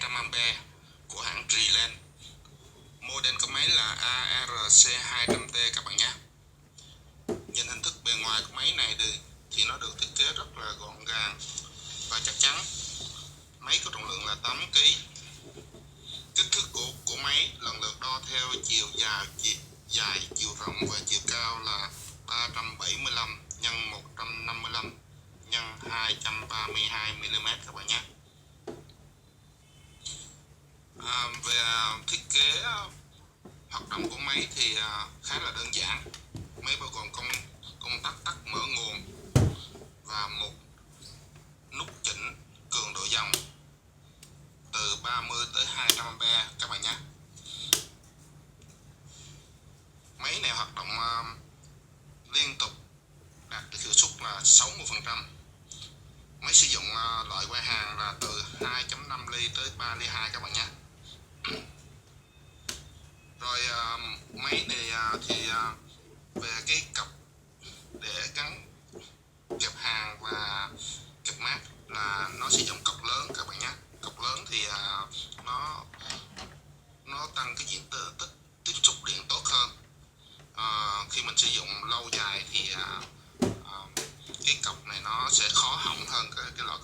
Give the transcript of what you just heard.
200A của hãng Dreeland. Model của máy là ARC200T các bạn nhé. Nhìn hình thức bề ngoài của máy này thì nó được thiết kế rất là gọn gàng và chắc chắn. Máy có trọng lượng là 8 kg. Kích thước của máy lần lượt đo theo chiều dài, chiều rộng và chiều cao là 375 x 155 x 232 mm các bạn nhé. Về thiết kế hoạt động của máy thì khá là đơn giản. Máy bao gồm công tắc tắt mở nguồn và một nút chỉnh cường độ dòng từ 30 tới 200A các bạn nhé. Máy này hoạt động liên tục, đạt được hiệu suất là 60%. Máy sử dụng loại que hàn là từ 2.5 ly tới 3 ly 2 các bạn nhé. Rồi máy này thì về cái cặp để gắn kẹp hàng và kẹp mát là nó sử dụng cọc lớn các bạn nhé. Cọc lớn thì nó tăng cái diện tích tiếp xúc điện tốt hơn. Khi mình sử dụng lâu dài thì cái cọc này nó sẽ khó hỏng hơn cái loại